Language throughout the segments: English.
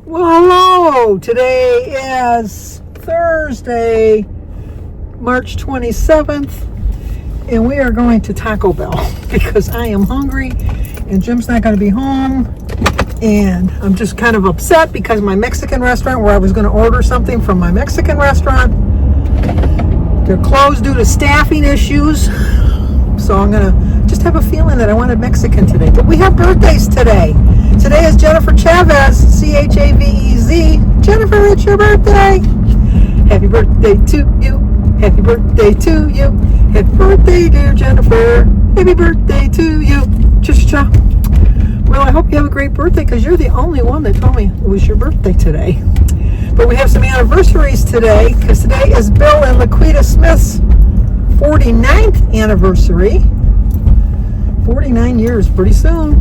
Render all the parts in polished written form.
Well, hello. Today is Thursday, March 27th, and we are going to Taco Bell because I am hungry and Jim's not going to be home. And I'm just kind of upset because my Mexican restaurant, where I was going to order something from my Mexican restaurant, they're closed due to staffing issues. So I'm going to just have a feeling that I wanted Mexican today. But we have birthdays today. Today is Jennifer Chavez, C-H-A-V-E-Z. Jennifer, it's your birthday. Happy birthday to you. Happy birthday to you. Happy birthday, dear Jennifer. Happy birthday to you. Cha-cha-cha. Well, I hope you have a great birthday because you're the only one that told me it was your birthday today. But we have some anniversaries today because today is Bill and Laquita Smith's 49th anniversary. 49 years, pretty soon.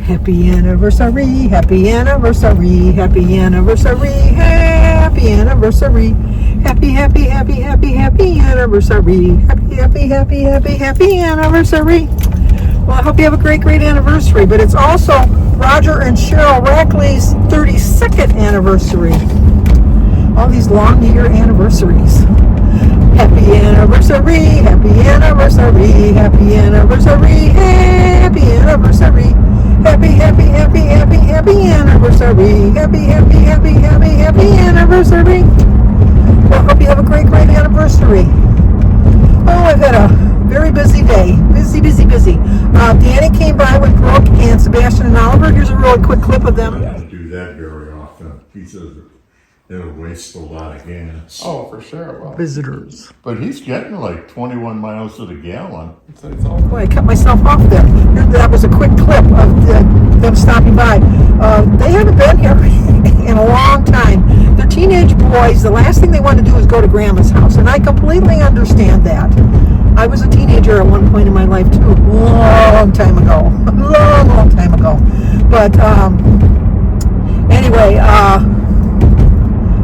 Happy anniversary, happy anniversary, happy anniversary, happy anniversary, happy, happy, happy, happy, happy anniversary, happy, happy, happy, happy, happy anniversary. Well, I hope you have a great, great anniversary, but it's also Roger and Cheryl Rackley's 32nd anniversary. All these long year anniversaries. Happy anniversary, happy anniversary, happy anniversary, happy anniversary. Happy, happy, happy, happy, happy anniversary. Happy, happy, happy, happy, happy anniversary. Well, I hope you have a great, great anniversary. Oh, I've had a very busy day. Busy, busy, busy. Danny came by with Brooke and Sebastian and Oliver. Here's a really quick clip of them. I don't do that very often. He says it'll waste a lot of gas. Oh, for sure. Well, Visitors. But he's getting like 21 miles to the gallon. it's all Boy, I cut myself off there. That was a quick clip of them stopping by. They haven't been here in a long time. They're teenage boys. The last thing they want to do is go to Grandma's house, and I completely understand that. I was a teenager at one point in my life too, long time ago, long time ago. But anyway,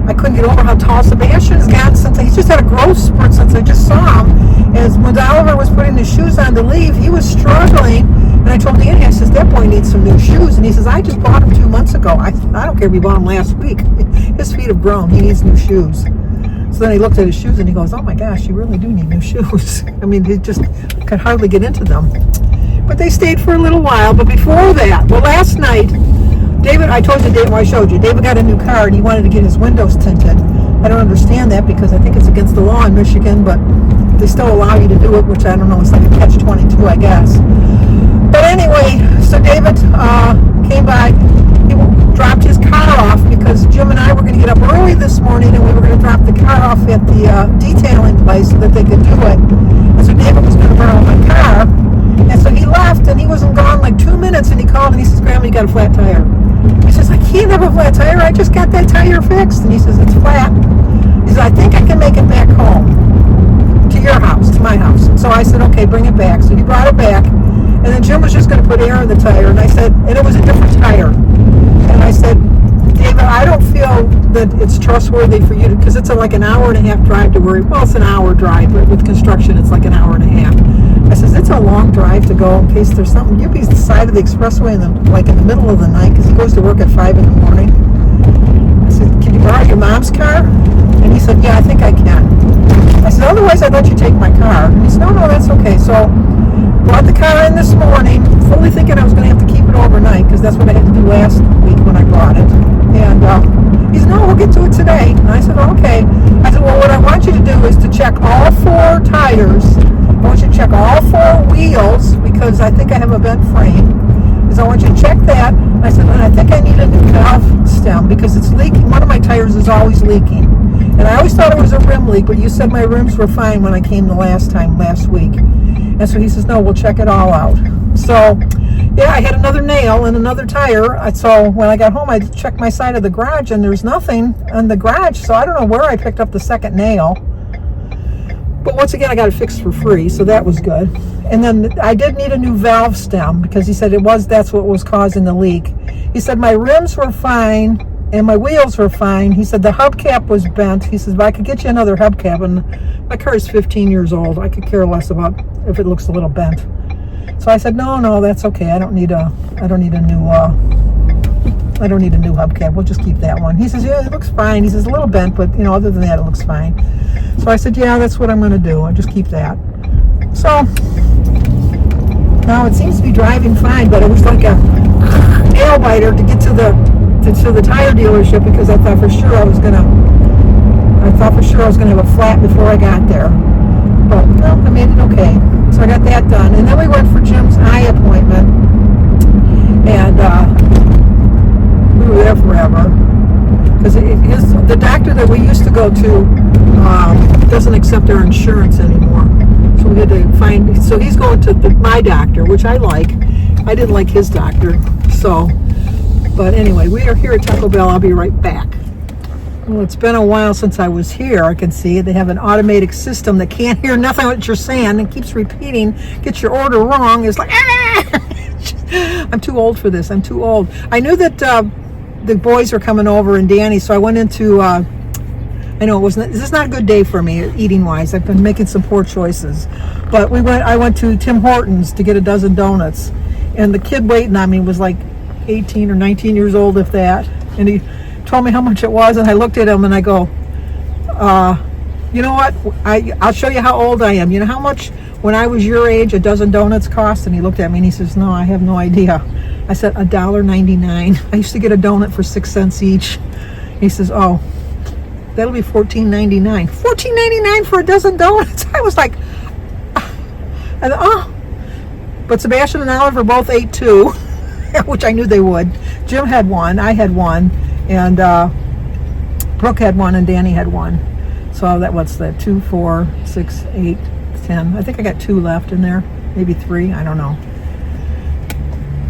I couldn't get over how tall Sebastian's gotten since he's just had a growth spurt since I just saw him. As when Oliver was putting his shoes on to leave, he was struggling. And I told Danny, I says, that boy needs some new shoes. And he says, I just bought them 2 months ago. I don't care if we bought them last week. His feet have grown. He needs new shoes. So then he looked at his shoes and he goes, oh my gosh, you really do need new shoes. I mean, he just could hardly get into them. But they stayed for a little while. But before that, well, last night, David, I told you, David, well, I showed you, David got a new car and he wanted to get his windows tinted. I don't understand that because I think it's against the law in Michigan, but they still allow you to do it, which I don't know, it's like a catch-22, I guess. But anyway, so David came by, he dropped his car off because Jim and I were going to get up early this morning and we were going to drop the car off at the detailing place so that they could do it. And so David was going to borrow my car. And so he left and he wasn't gone like 2 minutes and he called and he says, Grandma, you got a flat tire. He says, I can't have a flat tire. I just got that tire fixed. And he says, it's flat. He says, I think I can make it back home to your house, to my house. So I said, okay, bring it back. So he brought it back. And then Jim was just going to put air in the tire. And I said, and it was a different tire. And I said, David, I don't feel that it's trustworthy for you to, because it's like an hour and a half drive to where, well, it's an hour drive, but with construction, it's like an hour and a half. I says, it's a long drive to go in case there's something. You'll be the side of the expressway in the middle of the night because he goes to work at 5 in the morning. I said, can you borrow your mom's car? And he said, yeah, I think I can. I said, otherwise I'd let you take my car. And he said, no, that's okay. So brought the car in this morning, fully thinking I was going to have to keep it overnight because that's what I had to do last week when I brought it. And he said, no, we'll get to it today. And I said, okay. I said, well, what I want you to do is to check all 4 tires. I want you to check all 4 wheels because I think I have a bent frame. I want you to check that. I said, and I think I need a new valve stem because it's leaking. One of my tires is always leaking. And I always thought it was a rim leak, but you said my rims were fine when I came the last week. And so he says, no, we'll check it all out. So, yeah, I had another nail in another tire. So when I got home, I checked my side of the garage, and there's nothing in the garage. So I don't know where I picked up the second nail. But once again, I got it fixed for free, so that was good. And then I did need a new valve stem because he said that's what was causing the leak. He said my rims were fine and my wheels were fine. He said the hubcap was bent. He says, but I could get you another hubcap. And my car is 15 years old. I could care less about if it looks a little bent. So I said, no, that's okay. I don't need a new I don't need a new hubcap. We'll just keep that one. He says, yeah, it looks fine. He says, a little bent, but, other than that, it looks fine. So I said, yeah, that's what I'm going to do. I'll just keep that. So now it seems to be driving fine, but it was like a nail biter to get to the tire dealership because I thought for sure I was going to have a flat before I got there. But no, I made it okay. So I got that done. And then we went for Jim's eye appointment. And we were there forever. Because the doctor that we used to go to doesn't accept our insurance anymore. So we had to find, so he's going to my doctor, which I like. I didn't like his doctor. So, but anyway, we are here at Taco Bell. I'll be right back. Well, it's been a while since I was here. I can see they have an automatic system that can't hear nothing what you're saying and keeps repeating, gets your order wrong. It's like, I'm too old for this. I'm too old. I knew that the boys were coming over and Danny, so I went into, I know this is not a good day for me eating wise. I've been making some poor choices. But I went to Tim Hortons to get a dozen donuts. And the kid waiting on me was like 18 or 19 years old, if that. And he told me how much it was, and I looked at him and I go, you know what? I'll show you how old I am. You know how much when I was your age a dozen donuts cost? And he looked at me and he says, no, I have no idea. I said, $1.99. I used to get a donut for 6 cents each. He says, oh, that'll be $14.99. $14.99 for a dozen donuts. I was like, oh. But Sebastian and Oliver both ate 2, which I knew they would. Jim had 1, I had 1, and Brooke had 1, and Danny had 1. So what's that? 2, 4, 6, 8, 10. I think I got 2 left in there, maybe 3. I don't know.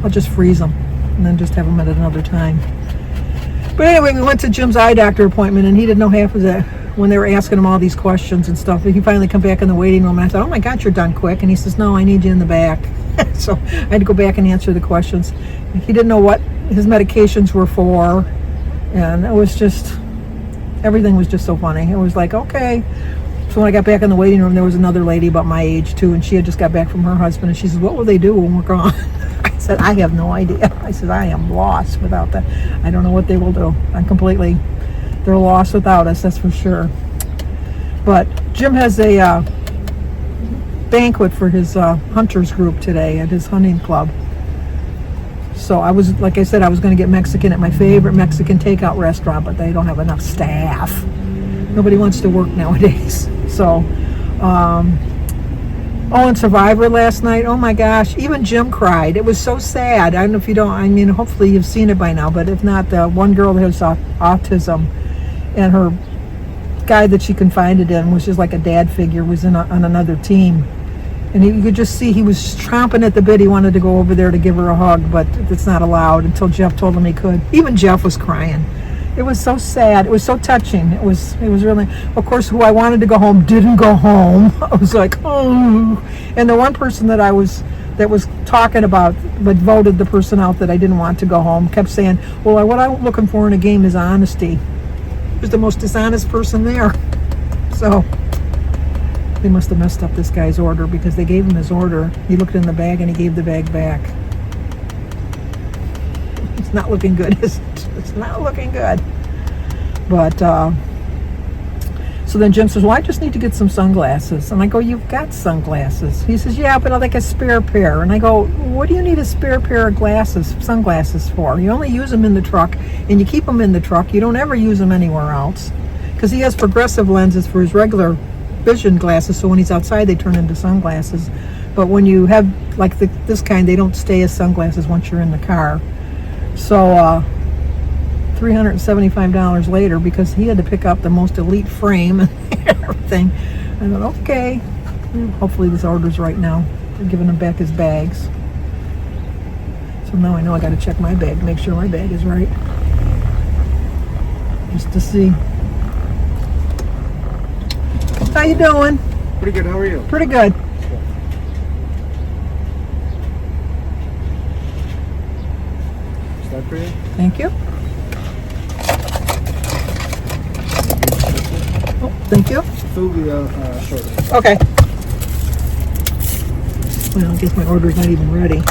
I'll just freeze them and then just have them at another time. But anyway, we went to Jim's eye doctor appointment, and he didn't know half of that when they were asking him all these questions and stuff. He finally come back in the waiting room, and I thought, oh my God, you're done quick. And he says, no, I need you in the back. So I had to go back and answer the questions. He didn't know what his medications were for, and it was just, everything was just so funny. It was like, okay. So when I got back in the waiting room, there was another lady about my age too, and she had just got back from her husband, and she says, what will they do when we're gone? I said, I have no idea. I said, I am lost without that. I don't know what they will do. They're lost without us, that's for sure. But Jim has a banquet for his hunters group today at his hunting club. So like I said, I was going to get Mexican at my favorite Mexican takeout restaurant, but they don't have enough staff. Nobody wants to work nowadays. So, and Survivor last night, oh my gosh, even Jim cried. It was so sad. I don't know if you don't, hopefully you've seen it by now, but if not, the one girl that has autism, and her guy that she confided in was just like a dad figure, was on another team. And you could just see he was chomping at the bit. He wanted to go over there to give her a hug, but it's not allowed until Jeff told him he could. Even Jeff was crying. It was so sad. It was so touching. It was really, of course, who I wanted to go home didn't go home. I was like, oh. And the one person that was talking about, but voted the person out that I didn't want to go home, kept saying, well, what I'm looking for in a game is honesty. He was the most dishonest person there. So they must have messed up this guy's order, because they gave him his order. He looked in the bag and he gave the bag back. It's not looking good, is it? It's not looking good. But so then Jim says, well, I just need to get some sunglasses. And I go, you've got sunglasses. He says, yeah, but I'd like a spare pair. And I go, what do you need a spare pair of sunglasses for? You only use them in the truck, and you keep them in the truck. You don't ever use them anywhere else. Because he has progressive lenses for his regular vision glasses, so when he's outside they turn into sunglasses. But when you have like this kind, they don't stay as sunglasses once you're in the car. So $375 later, because he had to pick up the most elite frame and everything. I thought, okay, hopefully this order's right now. They're giving him back his bags. So now I know I got to check my bag, make sure my bag is right, just to see. How you doing? Pretty good. How are you? Pretty good. Is that for you? Thank you. Oh, thank you. Food shortly. Okay. Well, I guess my order's not even ready.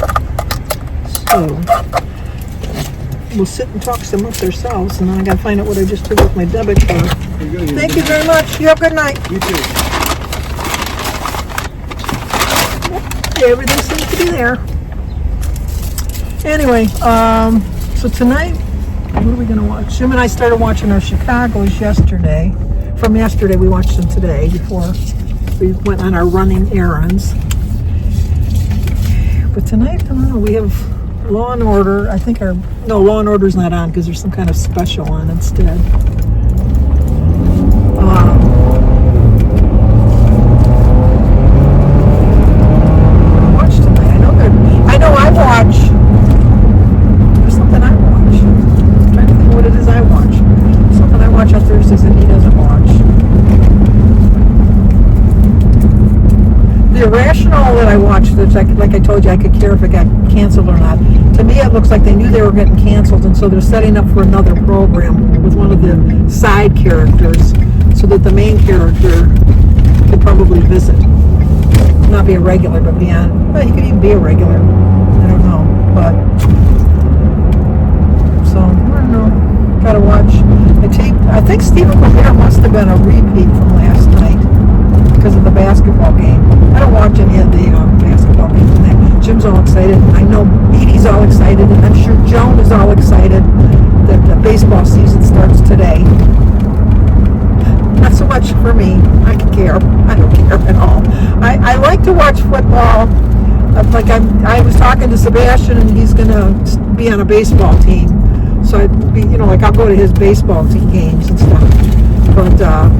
So, will sit and talk amongst themselves, and then I gotta find out what I just did with my debit card. Thank you very much. You have a good night. You too. Yeah, everything seems to be there. Anyway, so tonight, what are we gonna watch? Jim and I started watching our Chicago's yesterday. From yesterday, we watched them today before we went on our running errands. But tonight, I don't know, we have Law and Order. I think Law and Order's not on because there's some kind of special on instead. Watch tonight. I know I watch. There's something I watch. I'm trying to think what it is I watch. Something I watch on Thursdays that he doesn't watch. The Irrational that I watched, like I told you, I could care if it got canceled or not. To me, it looks like they knew they were getting canceled, and so they're setting up for another program with one of the side characters, so that the main character could probably visit. Not be a regular, but be on. Well, he could even be a regular. I don't know, but so I don't know. Gotta watch. I think Stephen Colbert must have been a repeat from last night because of the basketball game. I don't watch any of the basketball games. Jim's all excited, and I know Edie's all excited, and I'm sure Joan is all excited that the baseball season starts today. Not so much for me. I can care. I don't care at all. I like to watch football. I was talking to Sebastian, and he's gonna be on a baseball team. So I'd be, I'll go to his baseball team games and stuff. But other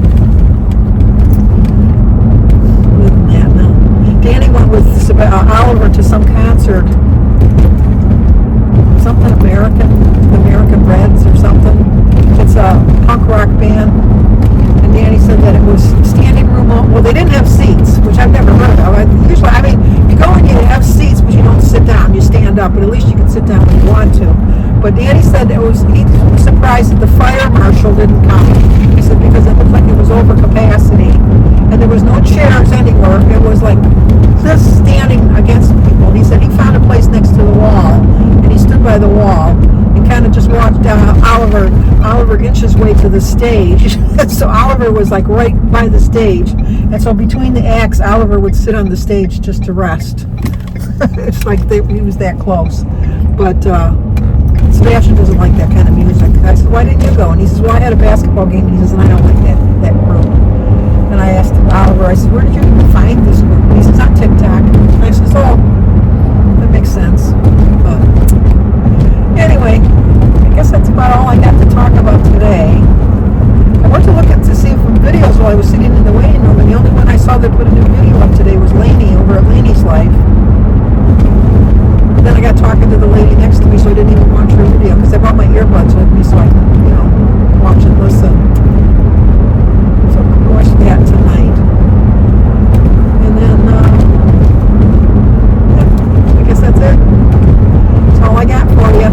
than that, no. Danny went with Oliver to some concert. Something American Reds or something. It's a punk rock band. And Danny said that it was standing room only. Well, they didn't have seats, which I've never heard of. Usually, you go and you have seats, but you don't sit down. You stand up, but at least you can sit down when you want to. But Danny said he was surprised that the fire marshal didn't come. He said because it looked like it was over capacity, and there was no chairs anywhere. It was like just standing against people. He said he found a place next to the wall, and he stood by the wall and kind of just watched Oliver inch his way to the stage. So Oliver was like right by the stage, and so between the acts, Oliver would sit on the stage just to rest. It's like he was that close. But Sebastian doesn't like that kind of music. I said, why didn't you go? And he says, well, I had a basketball game. And he says, and I don't like that group. And I asked Oliver, I said, where did you find this group? And he says, on TikTok. And I says, oh, that makes sense. But anyway, I guess that's about all I got to talk about today. I went to look to see some videos while I was sitting in the waiting room, and the only one I saw that put a new video up today was Lainey over at Lainey's Life. Then I got talking to the lady next to me, so I didn't even watch her video because I brought my earbuds with me so I can, watch and listen. So I'm going to watch that tonight. And then, I guess that's it. That's all I got for you.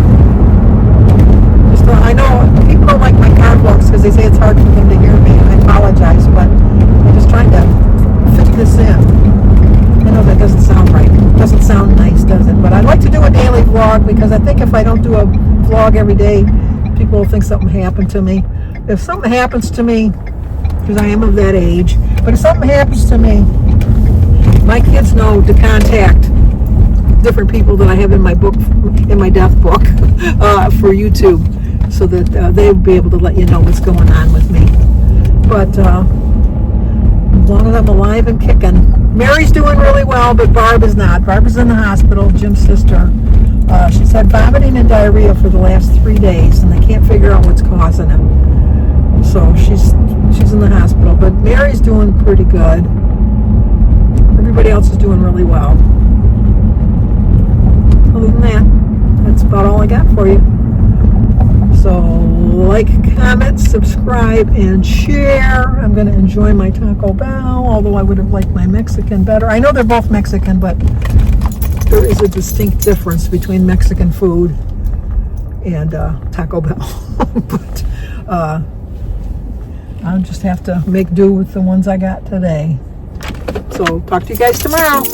I know people don't like my car vlogs because they say it's hard for them to hear me, and I apologize, but I'm just trying to fit this in. I know that doesn't sound right. It doesn't sound nice, does it? But I'd like to do a daily vlog because I think if I don't do a vlog every day, people will think something happened to me. If something happens to me, because I am of that age, but if something happens to me, my kids know to contact different people that I have in my book, in my death book, for YouTube, so that they'll be able to let you know what's going on with me. But as long as I'm alive and kicking. Mary's doing really well, but Barb is not. Barb is in the hospital, Jim's sister. She's had vomiting and diarrhea for the last 3 days, and they can't figure out what's causing it. So she's in the hospital, but Mary's doing pretty good. Everybody else is doing really well. Other than that, that's about all I got for you. So like, comment, subscribe, and share. I'm going to enjoy my Taco Bell, although I would have liked my Mexican better. I know they're both Mexican, but there is a distinct difference between Mexican food and Taco Bell. But I'll just have to make do with the ones I got today. So talk to you guys tomorrow.